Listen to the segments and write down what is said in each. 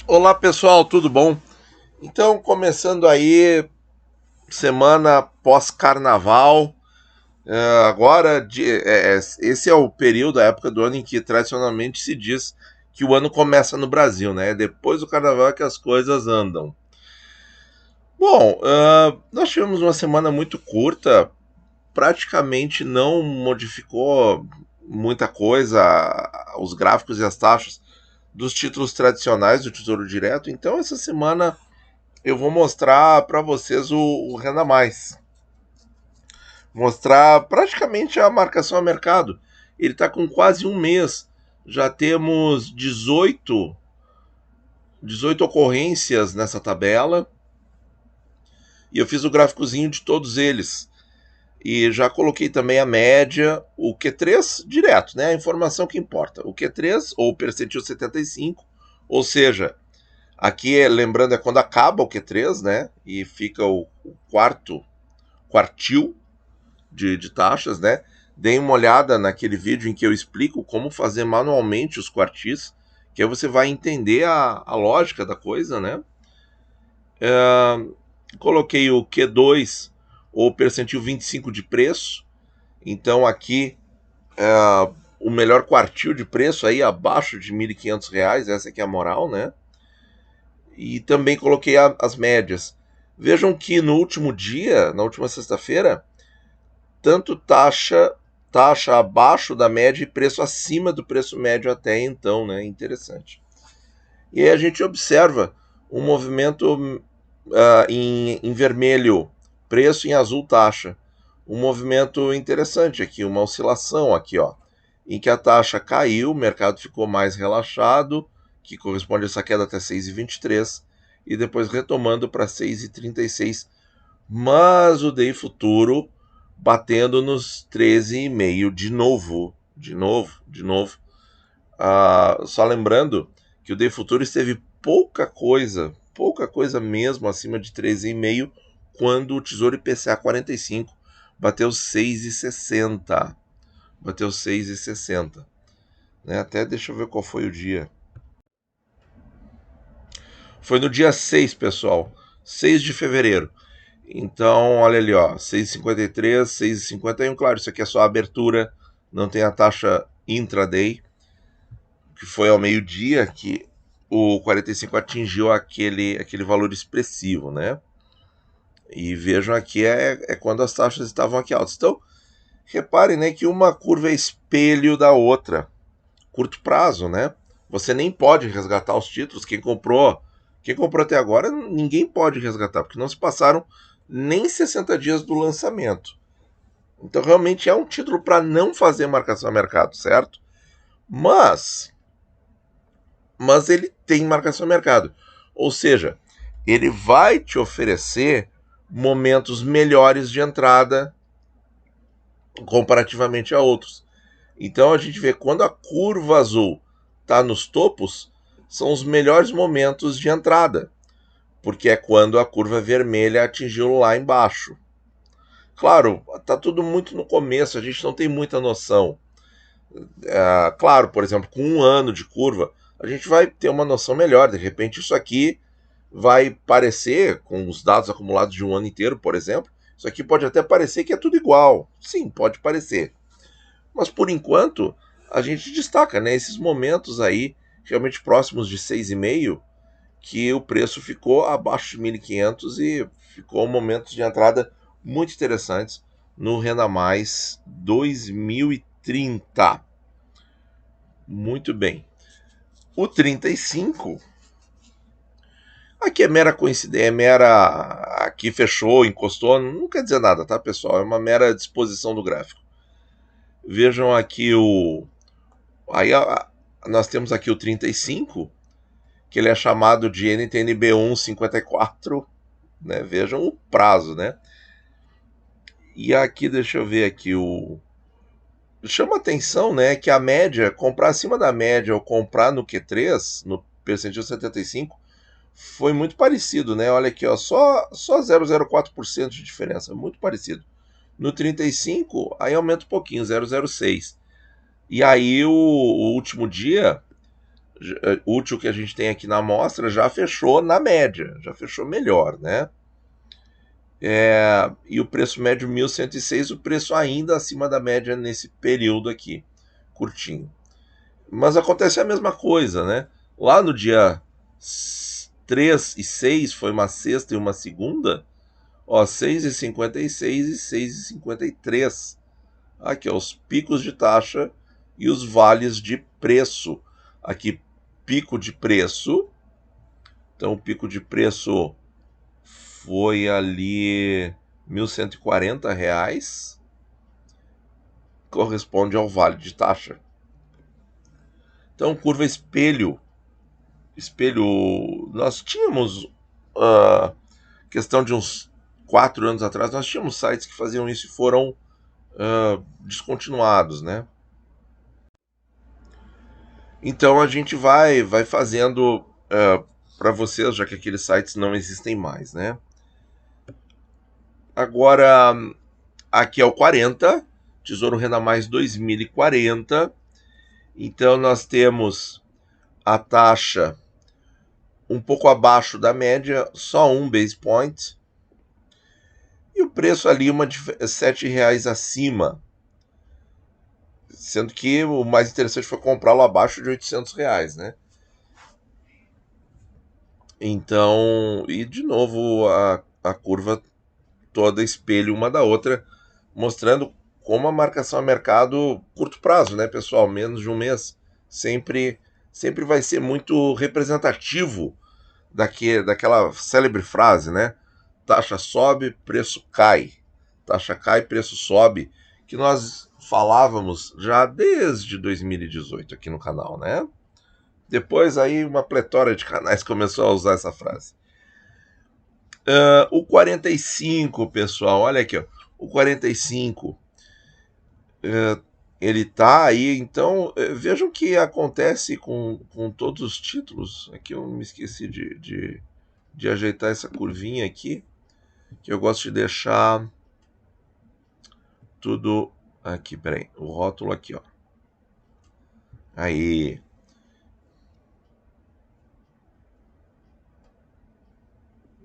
Olá pessoal, tudo bom? Então, começando aí, semana pós-carnaval. Agora, esse é o período, a época do ano em que tradicionalmente se diz que o ano começa no Brasil, né? Depois do carnaval é que as coisas andam. Bom, nós tivemos uma semana muito curta, praticamente não modificou muita coisa, os gráficos e as taxas dos títulos tradicionais do Tesouro Direto. Então, essa semana eu vou mostrar para vocês o Renda Mais. Mostrar praticamente a marcação a mercado. Ele está com quase um mês. Já temos 18 ocorrências nessa tabela. E eu fiz o gráficozinho de todos eles. E já coloquei também a média, o Q3 direto, né? A informação que importa. O Q3 ou o percentil 75, ou seja, aqui lembrando é quando acaba o Q3, né? E fica o quartil de taxas, né? Deem uma olhada naquele vídeo em que eu explico como fazer manualmente os quartis, que aí você vai entender a lógica da coisa, né? Coloquei o Q2 ou percentil 25 de preço, então aqui o melhor quartil de preço aí abaixo de R$ 1.500, essa aqui é a moral, né? E também coloquei as médias. Vejam que no último dia, na última sexta-feira, tanto taxa abaixo da média e preço acima do preço médio até então, né? Interessante. E aí a gente observa um movimento em vermelho, preço, em azul, taxa. Um movimento interessante aqui, uma oscilação aqui, ó, em que a taxa caiu, o mercado ficou mais relaxado, que corresponde a essa queda até 6,23, e depois retomando para 6,36, mas o DI futuro batendo nos 13,5 de novo, de novo. Só lembrando que o DI futuro esteve pouca coisa mesmo acima de 13,5 quando o Tesouro IPCA 45 bateu 6,60. Bateu 6,60. Né? Até deixa eu ver qual foi o dia. Foi no dia 6, pessoal. 6 de fevereiro. Então, olha ali, ó, 6,53, 6,51. Claro, isso aqui é só a abertura, não tem a taxa intraday, que foi ao meio-dia que o 45 atingiu aquele valor expressivo, né? E vejam aqui é quando as taxas estavam aqui altas. Então, reparem, né, que uma curva é espelho da outra. Curto prazo, né? Você nem pode resgatar os títulos. Quem comprou até agora, ninguém pode resgatar, porque não se passaram nem 60 dias do lançamento. Então realmente é um título para não fazer marcação a mercado, certo? Mas ele tem marcação a mercado. Ou seja, ele vai te oferecer momentos melhores de entrada comparativamente a outros. Então a gente vê quando a curva azul está nos topos, são os melhores momentos de entrada, porque é quando a curva vermelha atingiu lá embaixo. Claro, está tudo muito no começo, a gente não tem muita noção. Claro, por exemplo, com um ano de curva, a gente vai ter uma noção melhor. De repente, isso aqui vai parecer, com os dados acumulados de um ano inteiro, por exemplo, isso aqui pode até parecer que é tudo igual. Sim, pode parecer. Mas por enquanto, a gente destaca, né, esses momentos aí, realmente próximos de 6,5, que o preço ficou abaixo de 1.500 e ficou momentos de entrada muito interessantes no Renda Mais 2030. Muito bem. O 35, aqui é mera coincidência, aqui fechou, encostou, não quer dizer nada, tá, pessoal? É uma mera disposição do gráfico. Vejam aqui aí nós temos aqui o 35, que ele é chamado de NTNB1 54, né? Vejam o prazo, né? E aqui, deixa eu ver aqui chama atenção, né, que a média, comprar acima da média ou comprar no Q3, no percentil 75, foi muito parecido, né? Olha aqui, ó, só 0,04% de diferença, muito parecido. No 35, aí aumenta um pouquinho, 0,06. E aí o último dia útil que a gente tem aqui na amostra já fechou na média, já fechou melhor, né? E o preço médio 1.106, o preço ainda acima da média nesse período aqui, curtinho. Mas acontece a mesma coisa, né? Lá no dia 3 e 6, foi uma sexta e uma segunda, ó, 6,56 e 6,53. Aqui, ó, os picos de taxa e os vales de preço. Aqui, pico de preço. Então, o pico de preço foi ali R$ 1.140, corresponde ao vale de taxa. Então, curva espelho, nós tínhamos, questão de uns 4 anos atrás, nós tínhamos sites que faziam isso e foram descontinuados, né? Então a gente vai fazendo para vocês, já que aqueles sites não existem mais, né? Agora, aqui é o 40, Tesouro Renda Mais 2040. Então nós temos a taxa um pouco abaixo da média, só um base point. E o preço ali R$ 7 acima. Sendo que o mais interessante foi comprá-lo abaixo de R$ 800, né? Então, e de novo a curva toda espelho uma da outra, mostrando como a marcação a mercado curto prazo, né, pessoal? Menos de um mês. Sempre vai ser muito representativo daquela célebre frase, né? Taxa sobe, preço cai. Taxa cai, preço sobe. Que nós falávamos já desde 2018 aqui no canal, né? Depois aí uma pletora de canais começou a usar essa frase. O 45, pessoal, olha aqui, ó. O 45, ele tá aí, então vejam o que acontece com todos os títulos. Aqui eu me esqueci de ajeitar essa curvinha aqui, que eu gosto de deixar tudo aqui, peraí, o rótulo aqui, ó. Aí.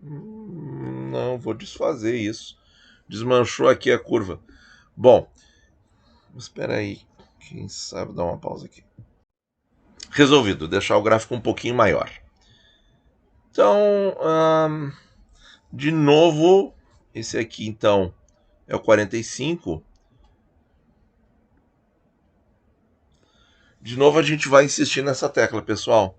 Não, vou desfazer isso. Desmanchou aqui a curva. Bom, espera aí. Quem sabe dar uma pausa aqui. Resolvido, deixar o gráfico um pouquinho maior. Então, de novo, esse aqui então é o 45. De novo a gente vai insistir nessa tecla, pessoal.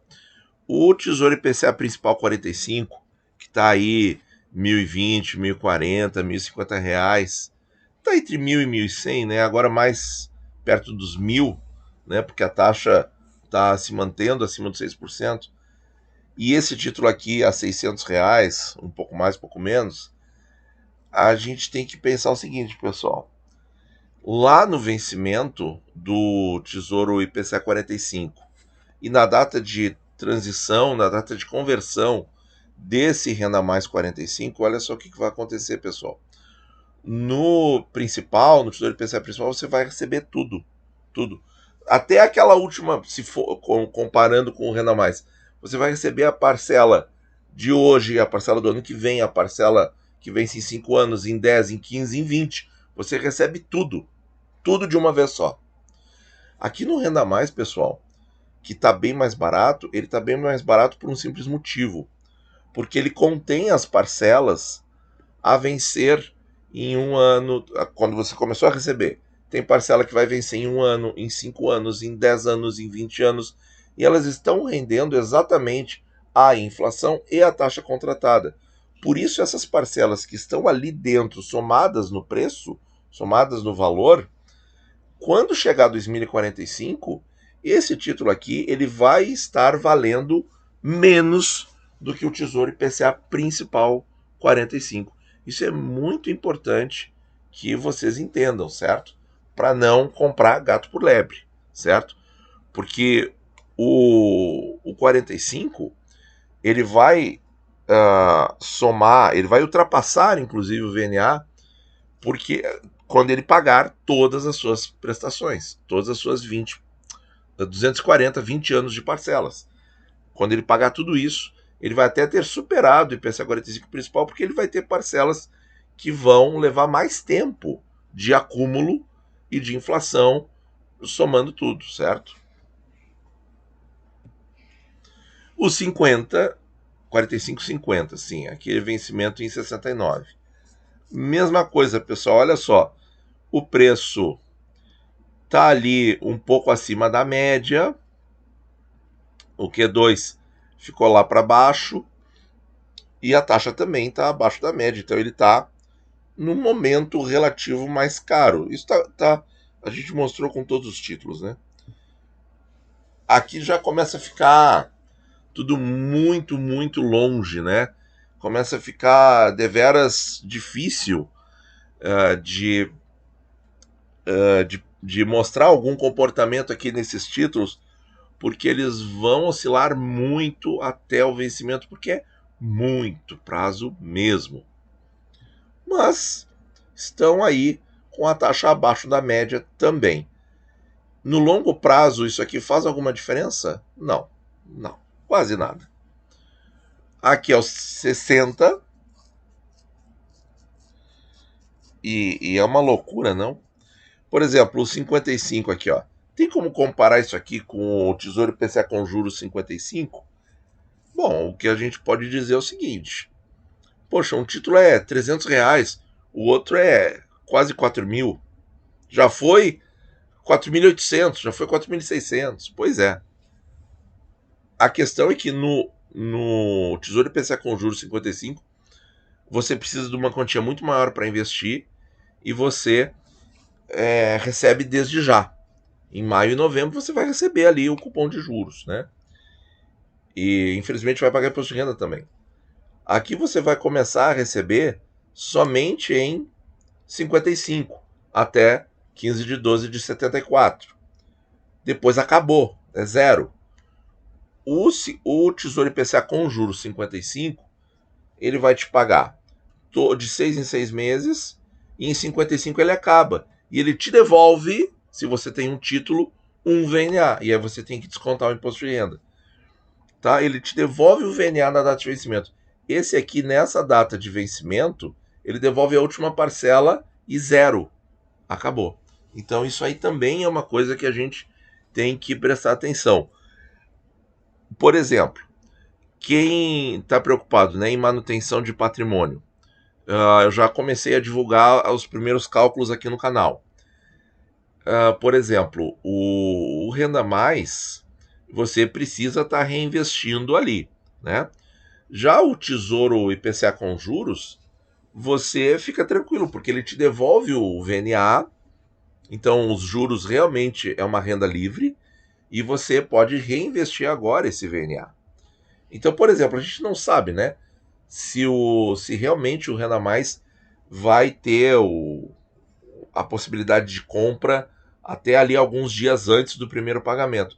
O Tesouro IPCA principal 45, que está aí 1.020, 1.040, R$ 1.050, está entre 1.000 e 1.100, né? Agora mais perto dos 1.000, né? Porque a taxa está se mantendo acima dos 6%. E esse título aqui a R$ 600, um pouco mais, um pouco menos, a gente tem que pensar o seguinte, pessoal. Lá no vencimento do Tesouro IPCA 45 e na data de transição, na data de conversão desse Renda Mais 45, olha só o que vai acontecer, pessoal. No principal, no Tesouro IPCA principal, você vai receber tudo. Até aquela última, se for comparando com o Renda Mais, você vai receber a parcela de hoje, a parcela do ano que vem, a parcela que vence em 5 anos, em 10, em 15, em 20. Você recebe tudo de uma vez só. Aqui no Renda Mais, pessoal, que está bem mais barato, ele está bem mais barato por um simples motivo. Porque ele contém as parcelas a vencer em um ano, quando você começou a receber. Tem parcela que vai vencer em 1 ano, em 5 anos, em 10 anos, em 20 anos, e elas estão rendendo exatamente a inflação e a taxa contratada. Por isso, essas parcelas que estão ali dentro, somadas no preço, somadas no valor, quando chegar 2045, esse título aqui ele vai estar valendo menos do que o Tesouro IPCA principal 45. Isso é muito importante que vocês entendam, certo? Para não comprar gato por lebre, certo? Porque o 45 ele vai somar, ele vai ultrapassar inclusive o VNA, porque quando ele pagar todas as suas prestações, todas as suas 20 240, 20 anos de parcelas. Quando ele pagar tudo isso, ele vai até ter superado o IPCA 45 principal, porque ele vai ter parcelas que vão levar mais tempo de acúmulo e de inflação, somando tudo, certo? O 50, 45,50, sim, aquele vencimento em 69. Mesma coisa, pessoal, olha só, o preço tá ali um pouco acima da média, o Q2 ficou lá para baixo e a taxa também está abaixo da média, então ele está num momento relativo mais caro. Isso a gente mostrou com todos os títulos, né? Aqui já começa a ficar tudo muito, muito longe, né? Começa a ficar deveras difícil de mostrar algum comportamento aqui nesses títulos, porque eles vão oscilar muito até o vencimento, porque é muito prazo mesmo. Mas estão aí com a taxa abaixo da média também. No longo prazo, isso aqui faz alguma diferença? Não, não, quase nada. Aqui é os 60, e é uma loucura, não? Por exemplo, o 55 aqui, ó. Tem como comparar isso aqui com o Tesouro IPCA com juros 55? Bom, o que a gente pode dizer é o seguinte. Poxa, um título é R$300, o outro é quase 4 mil. Já foi 4.800, já foi 4.600. Pois é. A questão é que no Tesouro IPCA com juros 55, você precisa de uma quantia muito maior para investir e você recebe desde já. Em maio e novembro você vai receber ali o cupom de juros, né? E infelizmente vai pagar imposto de renda também. Aqui você vai começar a receber somente em 55, até 15 de 12 de 74. Depois acabou, é zero. O Tesouro IPCA com juros 55, ele vai te pagar de 6 em 6 meses, e em 55 ele acaba. E ele te devolve, se você tem um título, um VNA. E aí você tem que descontar o imposto de renda. Tá? Ele te devolve o VNA na data de vencimento. Esse aqui, nessa data de vencimento, ele devolve a última parcela e zero. Acabou. Então isso aí também é uma coisa que a gente tem que prestar atenção. Por exemplo, quem está preocupado, né, em manutenção de patrimônio, eu já comecei a divulgar os primeiros cálculos aqui no canal. Por exemplo, o Renda Mais, você precisa estar reinvestindo ali, né? Já o Tesouro IPCA com juros, você fica tranquilo, porque ele te devolve o VNA, então os juros realmente é uma renda livre, e você pode reinvestir agora esse VNA. Então, por exemplo, a gente não sabe, né, se realmente o Renda Mais vai ter a possibilidade de compra até ali alguns dias antes do primeiro pagamento.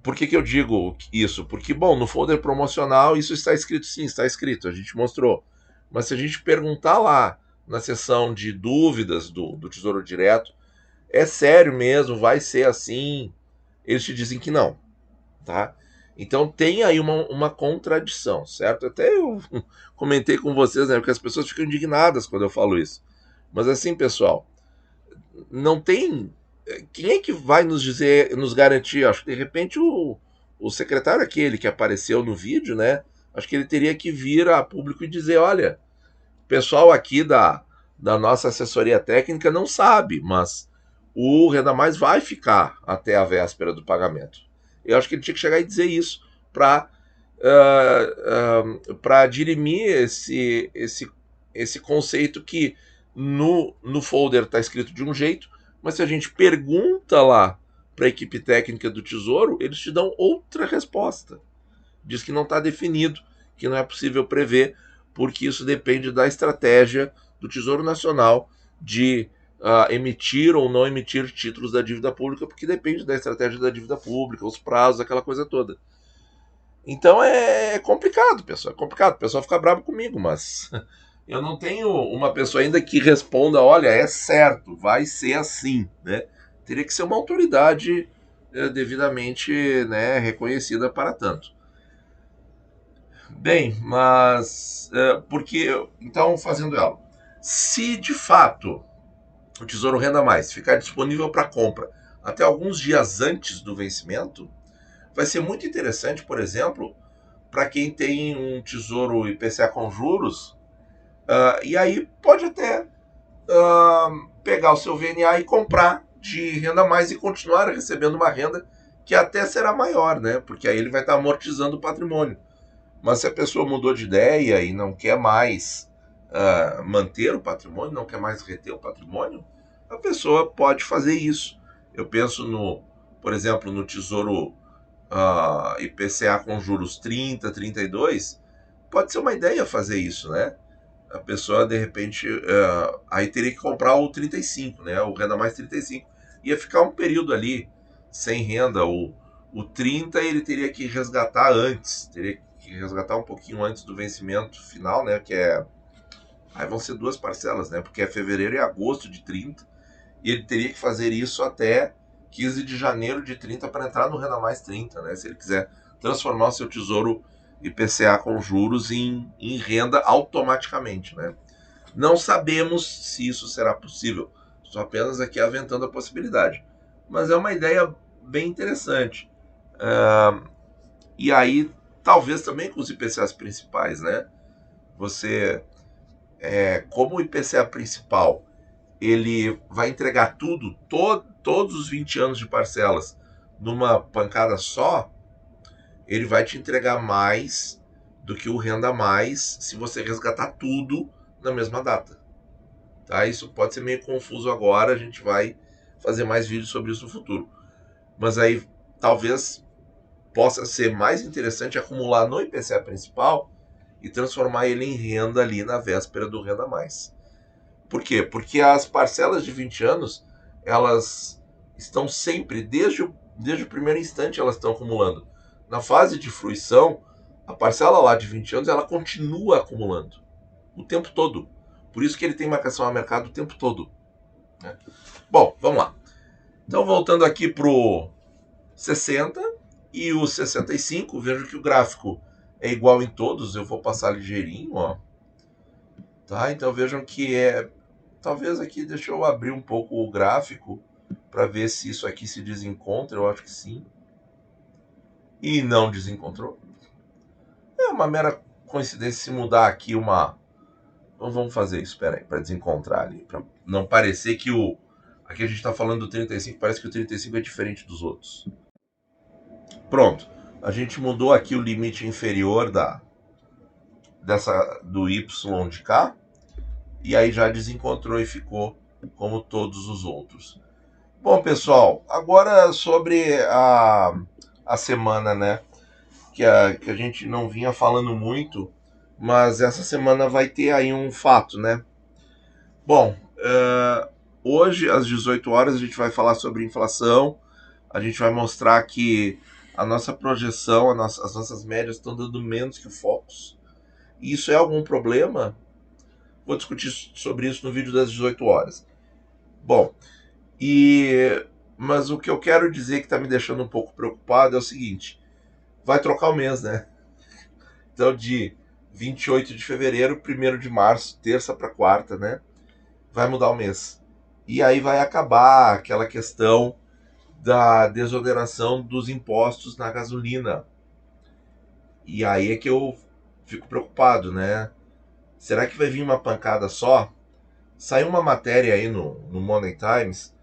Por que eu digo isso? Porque, bom, no folder promocional isso está escrito, sim, está escrito, a gente mostrou. Mas se a gente perguntar lá na seção de dúvidas do Tesouro Direto, é sério mesmo, vai ser assim? Eles te dizem que não, tá? Então tem aí uma contradição, certo? Até eu comentei com vocês, né? Porque as pessoas ficam indignadas quando eu falo isso. Mas assim, pessoal, não tem. Quem é que vai nos dizer, nos garantir? Acho que de repente o secretário aquele que apareceu no vídeo, né? Acho que ele teria que vir a público e dizer: olha, o pessoal aqui da nossa assessoria técnica não sabe, mas o Renda Mais vai ficar até a véspera do pagamento. Eu acho que ele tinha que chegar e dizer isso para dirimir esse conceito que no folder está escrito de um jeito, mas se a gente pergunta lá para a equipe técnica do Tesouro, eles te dão outra resposta. Diz que não está definido, que não é possível prever, porque isso depende da estratégia do Tesouro Nacional de emitir ou não emitir títulos da dívida pública, porque depende da estratégia da dívida pública, os prazos, aquela coisa toda. Então é complicado, pessoal. É complicado. O pessoal fica bravo comigo, mas eu não tenho uma pessoa ainda que responda: olha, é certo, vai ser assim, né? Teria que ser uma autoridade devidamente, né, reconhecida para tanto. Bem, mas porque então fazendo ela, se de fato o Tesouro Renda Mais ficar disponível para compra até alguns dias antes do vencimento, vai ser muito interessante, por exemplo, para quem tem um Tesouro IPCA com juros, e aí pode até pegar o seu VNA e comprar de renda mais e continuar recebendo uma renda que até será maior, né? Porque aí ele vai estar amortizando o patrimônio. Mas se a pessoa mudou de ideia e não quer mais manter o patrimônio, não quer mais reter o patrimônio, a pessoa pode fazer isso. Eu penso no, por exemplo, no Tesouro IPCA com juros 30, 32, pode ser uma ideia fazer isso, né? A pessoa, de repente, aí teria que comprar o 35, né? O Renda Mais 35. Ia ficar um período ali sem renda. O 30 ele teria que resgatar antes, teria que resgatar um pouquinho antes do vencimento final, né? Que é. Aí vão ser duas parcelas, né? Porque é fevereiro e agosto de 30. E ele teria que fazer isso até 15 de janeiro de 30 para entrar no Renda Mais 30, né? Se ele quiser transformar o seu tesouro IPCA com juros em renda automaticamente, né? Não sabemos se isso será possível. Estou apenas aqui aventando a possibilidade. Mas é uma ideia bem interessante. E aí, talvez também com os IPCAs principais, né? Você, como o IPCA principal, ele vai entregar tudo, todos os 20 anos de parcelas, numa pancada só, ele vai te entregar mais do que o Renda Mais se você resgatar tudo na mesma data. Tá? Isso pode ser meio confuso agora, a gente vai fazer mais vídeos sobre isso no futuro. Mas aí talvez possa ser mais interessante acumular no IPCA principal e transformar ele em renda ali na véspera do Renda Mais. Por quê? Porque as parcelas de 20 anos, elas estão sempre, desde o primeiro instante, elas estão acumulando. Na fase de fruição, a parcela lá de 20 anos, ela continua acumulando o tempo todo. Por isso que ele tem marcação a mercado o tempo todo. Né? Bom, vamos lá. Então, voltando aqui para o 60 e o 65, vejo que o gráfico é igual em todos. Eu vou passar ligeirinho, ó. Tá? Então, vejam que talvez aqui, deixa eu abrir um pouco o gráfico para ver se isso aqui se desencontra. Eu acho que sim. E não desencontrou. É uma mera coincidência se mudar aqui uma... Então vamos fazer isso, espera aí, para desencontrar ali. Para não parecer que o... Aqui a gente está falando do 35, parece que o 35 é diferente dos outros. Pronto. A gente mudou aqui o limite inferior do Y de cá. E aí já desencontrou e ficou como todos os outros. Bom, pessoal, agora sobre a semana, né? Que a gente não vinha falando muito, mas essa semana vai ter aí um fato, né? Bom, hoje às 18 horas a gente vai falar sobre inflação, a gente vai mostrar que a nossa projeção, as nossas médias estão dando menos que o Focus. E isso é algum problema? Vou discutir sobre isso no vídeo das 18 horas. Bom, mas o que eu quero dizer que está me deixando um pouco preocupado é o seguinte: vai trocar o mês, né? Então, de 28 de fevereiro, 1º de março, terça para quarta, né? Vai mudar o mês. E aí vai acabar aquela questão da desoneração dos impostos na gasolina. E aí é que eu fico preocupado, né? Será que vai vir uma pancada só? Saiu uma matéria aí no Money Times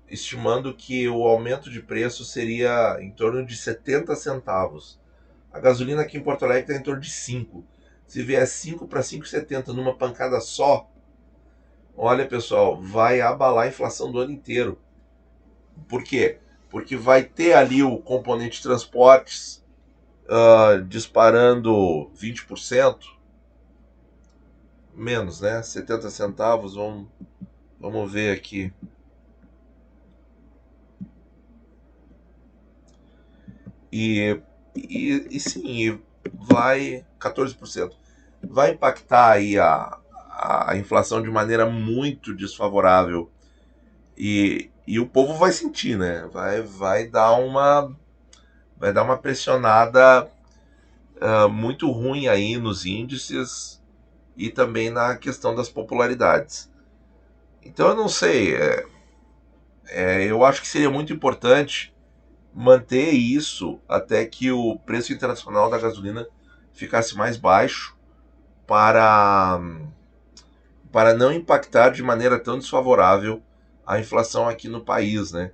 estimando que o aumento de preço seria em torno de 70 centavos. A gasolina aqui em Porto Alegre está em torno de 5. Se vier 5 para 5,70 numa pancada só, olha, pessoal, vai abalar a inflação do ano inteiro. Por quê? Porque vai ter ali o componente transportes disparando 20%. Menos, né? 70 centavos, vamos ver aqui. E sim, vai 14%. Vai impactar aí a inflação de maneira muito desfavorável. E o povo vai sentir, né? Vai dar uma pressionada muito ruim aí nos índices e também na questão das popularidades. Então eu não sei, eu acho que seria muito importante manter isso até que o preço internacional da gasolina ficasse mais baixo para, para não impactar de maneira tão desfavorável a inflação aqui no país, né?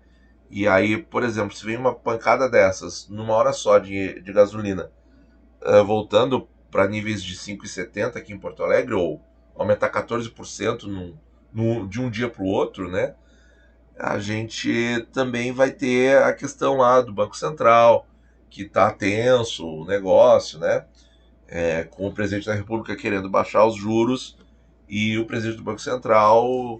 E aí, por exemplo, se vem uma pancada dessas numa hora só de gasolina, voltando para níveis de 5,70 aqui em Porto Alegre, ou aumentar 14% de um dia para o outro, né? A gente também vai ter a questão lá do Banco Central, que está tenso o negócio, né? Com o presidente da República querendo baixar os juros e o presidente do Banco Central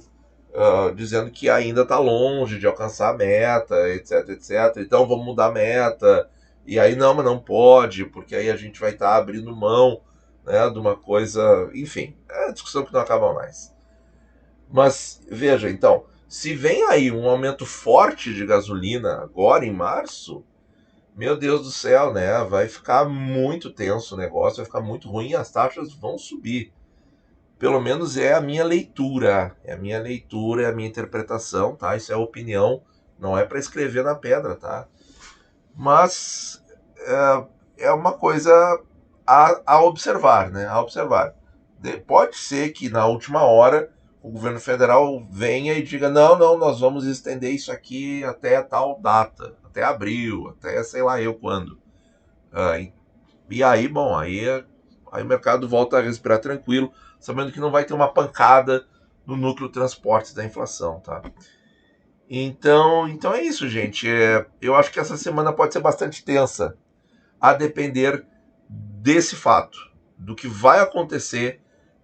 dizendo que ainda está longe de alcançar a meta, etc, etc. Então vamos mudar a meta. E aí não, mas não pode, porque aí a gente vai estar abrindo mão, né, de uma coisa. Enfim, é discussão que não acaba mais. Mas veja, então, se vem aí um aumento forte de gasolina agora em março, meu Deus do céu, né? Vai ficar muito tenso o negócio, vai ficar muito ruim e as taxas vão subir. Pelo menos é a minha leitura, é a minha leitura, é a minha interpretação, tá? Isso é opinião, não é para escrever na pedra, tá? Mas é uma coisa a observar, né? A observar. Pode ser que na última hora o governo federal venha e diga: não, não, nós vamos estender isso aqui até tal data, até abril, até sei lá eu quando. E aí, bom, aí o mercado volta a respirar tranquilo, sabendo que não vai ter uma pancada no núcleo transportes da inflação, tá? Então é isso, gente. Eu acho que essa semana pode ser bastante tensa, a depender desse fato, do que vai acontecer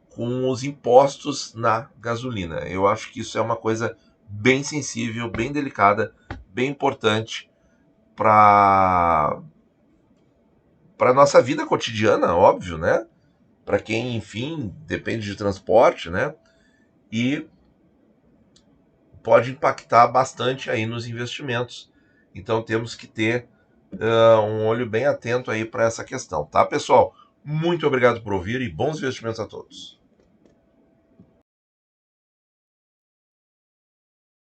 com os impostos na gasolina. Eu acho que isso é uma coisa bem sensível, bem delicada, bem importante para nossa vida cotidiana, óbvio, né? Para quem, enfim, depende de transporte, né? E pode impactar bastante aí nos investimentos. Então temos que ter um olho bem atento aí para essa questão, tá, pessoal? Muito obrigado por ouvir e bons investimentos a todos.